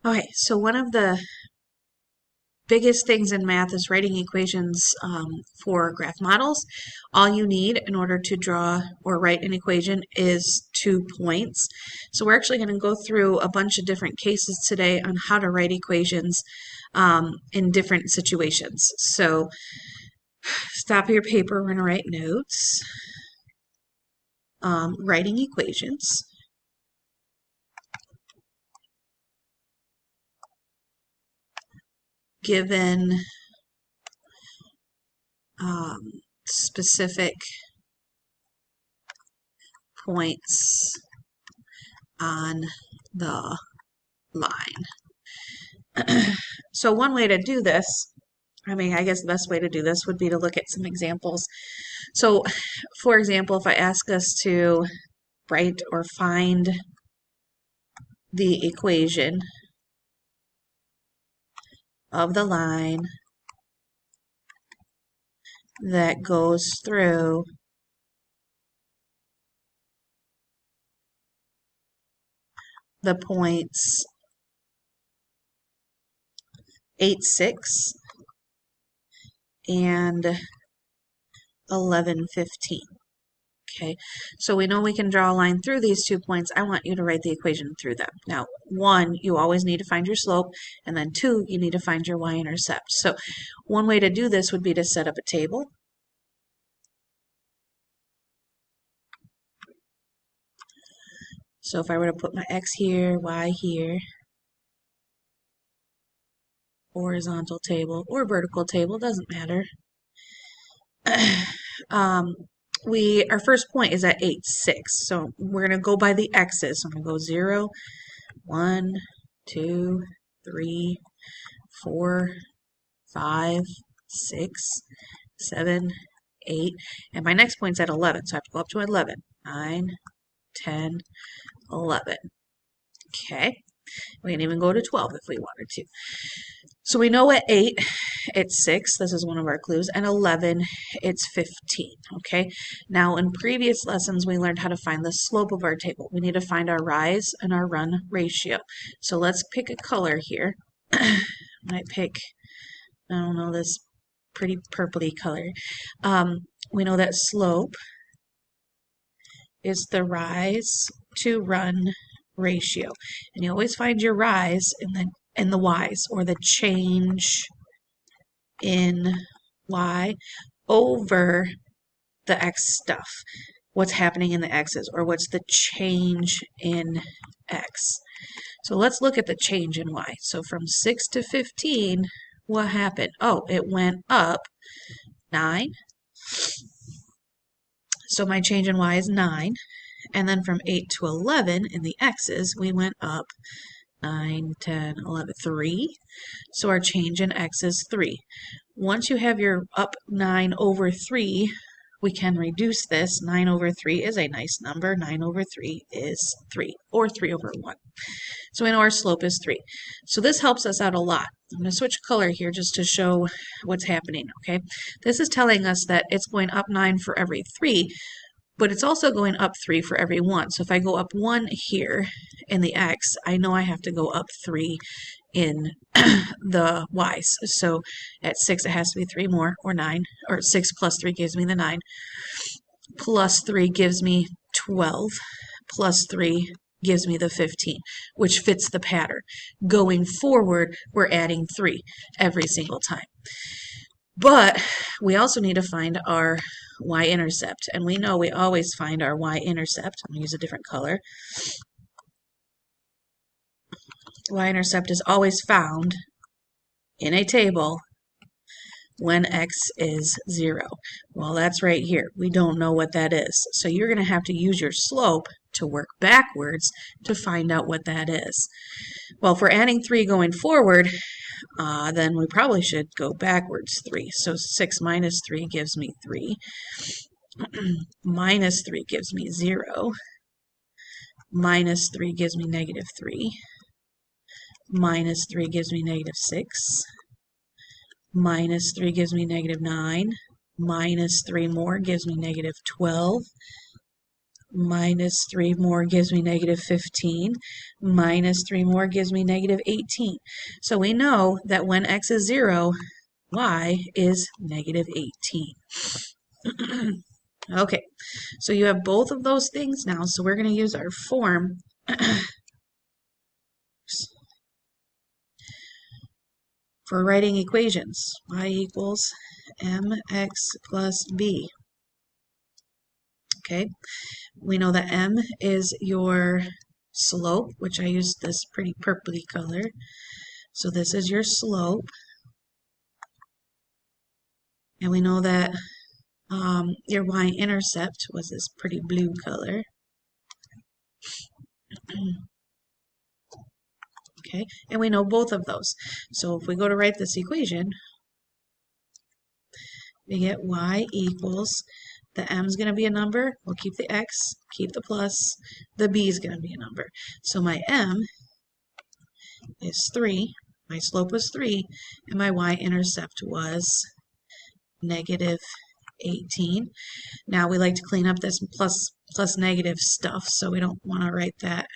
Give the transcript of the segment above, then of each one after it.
Okay, so one of the biggest things in math is writing equations for graph models. All you need in order to draw or write an equation is 2 points. So we're actually going to go through a bunch of different cases today on how to write equations in different situations. So stop your paper, we're going to write notes, writing equations. Given specific points on the line. So one way to do this, I guess the best way to do this would be to look at some examples. So, for example, if I ask us to write or find the equation of the line that goes through the points 8, 6 and 11, 15. Okay, so we know we can draw a line through these 2 points. I want you to write the equation through them. Now, 1, you always need to find your slope, and then 2, you need to find your y-intercept. So one way to do this would be to set up a table. So if I were to put my x here, y here, horizontal table or vertical table, doesn't matter. Our first point is at 8, 6. So we're going to go by the x's. So I'm going to go 0, 1, 2, 3, 4, 5, 6, 7, 8. And my next point's at 11. So I have to go up to 11. 9, 10, 11. Okay. We can even go to 12 if we wanted to. So we know at 8, it's 6. This is one of our clues. And 11, it's 15. Okay. Now, in previous lessons, we learned how to find the slope of our table. We need to find our rise and our run ratio. So let's pick a color here. I might pick, I don't know, this pretty purpley color. We know that slope is the rise to run ratio. And you always find your rise in the y's, or the change in y over the x stuff. What's happening in the x's, or what's the change in x. So let's look at the change in y. So from 6 to 15, what happened? Oh, it went up 9. So my change in y is 9. And then from 8 to 11 in the x's, we went up 9, 10, 11, 3. So our change in x is 3. Once you have your up 9 over 3, we can reduce this. 9 over 3 is a nice number. 9 over 3 is 3, or 3 over 1. So we know our slope is 3. So this helps us out a lot. I'm going to switch color here just to show what's happening, okay? This is telling us that it's going up 9 for every 3, but it's also going up 3 for every 1. So if I go up 1 here in the x, I know I have to go up 3 in the y's. So at 6, it has to be 3 more, or 9, or 6 plus 3 gives me the 9, plus 3 gives me 12, plus 3 gives me the 15, which fits the pattern. Going forward, we're adding 3 every single time. But we also need to find our y-intercept, and we know we always find our y-intercept. I'm going to use a different color. Y-intercept is always found in a table when x is 0. Well, that's right here. We don't know what that is. So you're going to have to use your slope to work backwards to find out what that is. Well, if we're adding 3 going forward, then we probably should go backwards 3. So 6 minus 3 gives me 3. Minus 3 gives me 0. Minus 3 gives me negative 3. Minus 3 gives me negative 6. Minus 3 gives me negative 9. Minus 3 more gives me negative 12. minus 3 more gives me negative 15, minus 3 more gives me negative 18. So we know that when x is 0, y is negative 18. Okay, so you have both of those things now, so we're going to use our form for writing equations. Y equals mx plus b. Okay, we know that m is your slope, which I used this pretty purpley color. So this is your slope. And we know that your y-intercept was this pretty blue color. Okay, and we know both of those. So if we go to write this equation, we get y equals, the m is going to be a number, we'll keep the x, keep the plus, the b is going to be a number. So my m is 3, my slope was 3, and my y-intercept was negative 18. Now we like to clean up this plus negative stuff, so we don't want to write that.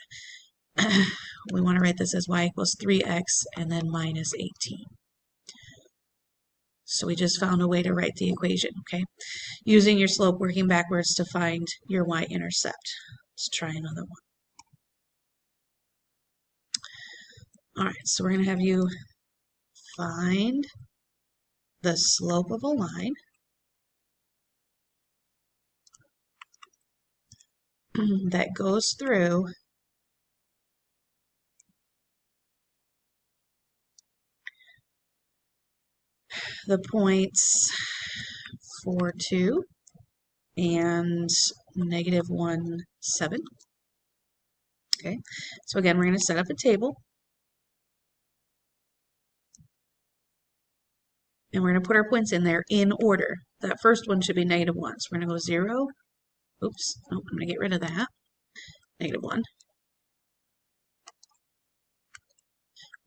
We want to write this as y equals 3x and then minus 18. So we just found a way to write the equation, okay? Using your slope working backwards to find your y-intercept. Let's try another one. All right, so we're going to have you find the slope of a line that goes through the points 4, 2 and negative 1, 7. Okay, so again, we're going to set up a table. And we're going to put our points in there in order. That first one should be negative 1. So we're going to go 0. Oops, nope, I'm going to get rid of that. Negative 1.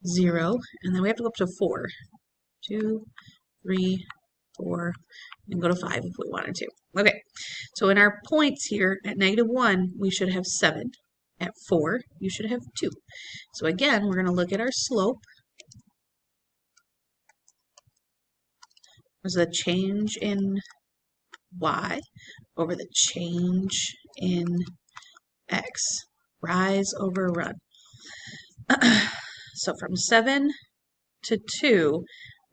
0. And then we have to go up to 4. 2, 3, 4, and go to 5 if we wanted to. Okay, so in our points here at negative 1, we should have 7. At 4, you should have 2. So again, we're going to look at our slope. There's the change in y over the change in x. Rise over run. So from 7 to 2,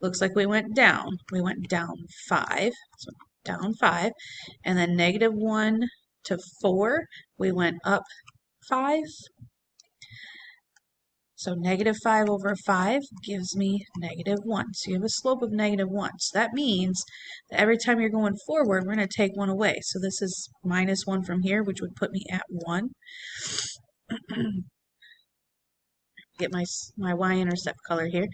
looks like we went down. We went down 5. So down 5. And then negative 1 to 4, we went up 5. So negative 5 over 5 gives me negative 1. So you have a slope of negative 1. So that means that every time you're going forward, we're going to take 1 away. So this is minus 1 from here, which would put me at 1. Get my y-intercept color here.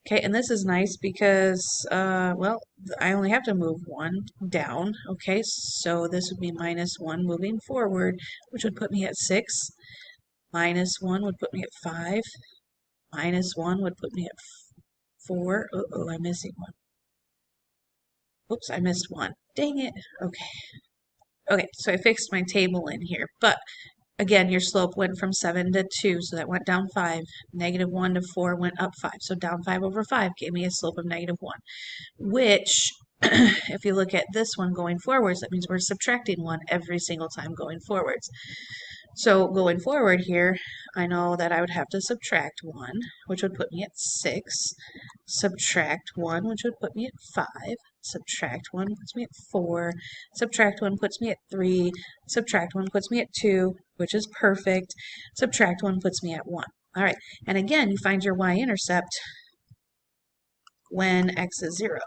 Okay, and this is nice because, well, I only have to move 1 down. Okay, so this would be minus 1 moving forward, which would put me at 6. Minus 1 would put me at 5. Minus 1 would put me at 4. Uh-oh, I'm missing 1. Oops, I missed 1. Dang it. Okay. Okay, so I fixed my table in here, but again, your slope went from 7 to 2, so that went down 5. Negative 1 to 4 went up 5. So down 5 over 5 gave me a slope of negative 1, which, if you look at this one going forwards, that means we're subtracting 1 every single time going forwards. So going forward here, I know that I would have to subtract 1, which would put me at 6. Subtract 1, which would put me at 5. Subtract 1 puts me at 4. Subtract 1 puts me at 3. Subtract 1 puts me at 2, which is perfect. Subtract 1 puts me at 1. All right, and again, you find your y-intercept when x is 0.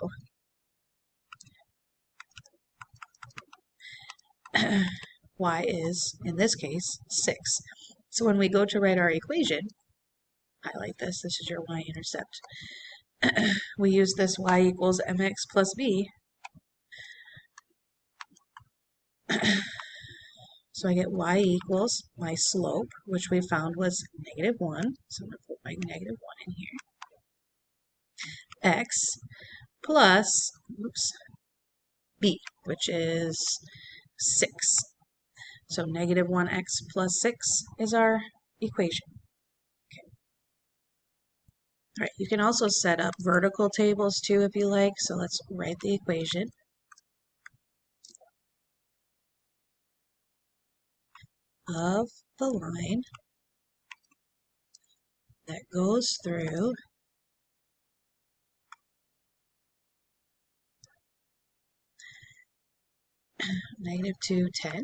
Y is, in this case, 6. So when we go to write our equation, highlight this, this is your y-intercept. We use this y equals mx plus b. So I get y equals my slope, which we found was negative 1. So I'm going to put my negative 1 in here. X plus, oops, b, which is 6. So negative 1x plus 6 is our equation. All right, you can also set up vertical tables too if you like. So let's write the equation of the line that goes through -2, 10,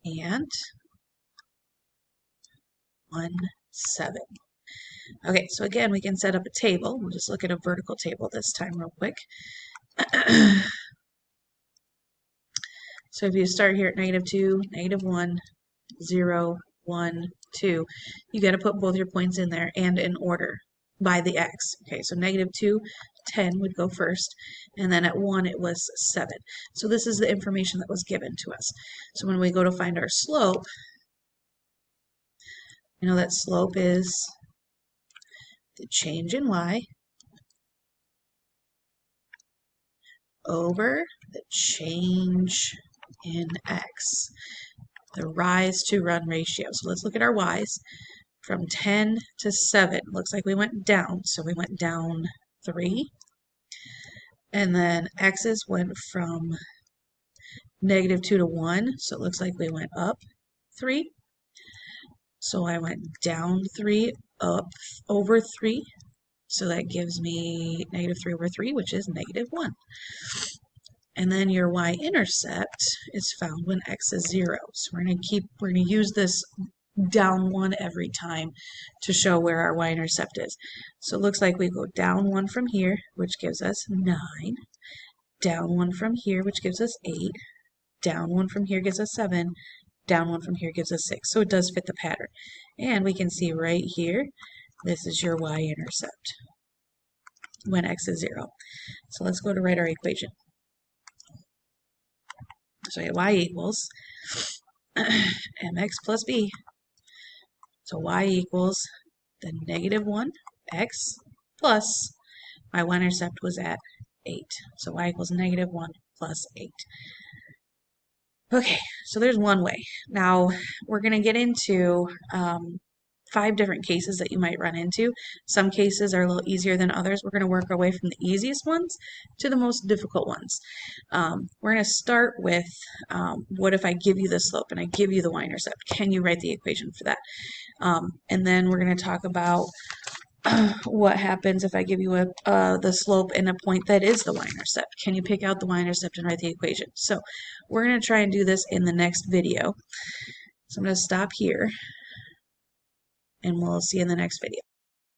and 1, 7. Okay, so again, we can set up a table. We'll just look at a vertical table this time real quick. So if you start here at -2, -1, 0, 1, 2, you got to put both your points in there and in order by the x. Okay, so -2, 10 would go first, and then at 1 it was 7. So this is the information that was given to us. So when we go to find our slope, you know that slope is the change in y over the change in x, the rise to run ratio. So let's look at our y's. From 10 to 7, looks like we went down, so we went down 3. And then x's went from -2 to 1, so it looks like we went up 3. So I went down 3, up over 3. So that gives me -3 over 3, which is -1. And then your y-intercept is found when x is 0. So we're going to use this down 1 every time to show where our y-intercept is. So it looks like we go down 1 from here, which gives us 9. Down 1 from here, which gives us 8. Down 1 from here gives us 7. Down 1 from here gives us 6. So it does fit the pattern. And we can see right here, this is your y-intercept when x is 0. So let's go to write our equation. So y equals mx plus b. So y equals the -1 x plus my y-intercept was at 8. So y equals -1 plus 8. Okay, so there's one way. Now we're going to get into 5 different cases that you might run into. Some cases are a little easier than others. We're going to work our way from the easiest ones to the most difficult ones. We're going to start with what if I give you the slope and I give you the y-intercept? Can you write the equation for that? And then we're going to talk about what happens if I give you the slope and a point that is the y-intercept. Can you pick out the y-intercept and write the equation? So we're going to try and do this in the next video. So I'm going to stop here, and we'll see you in the next video.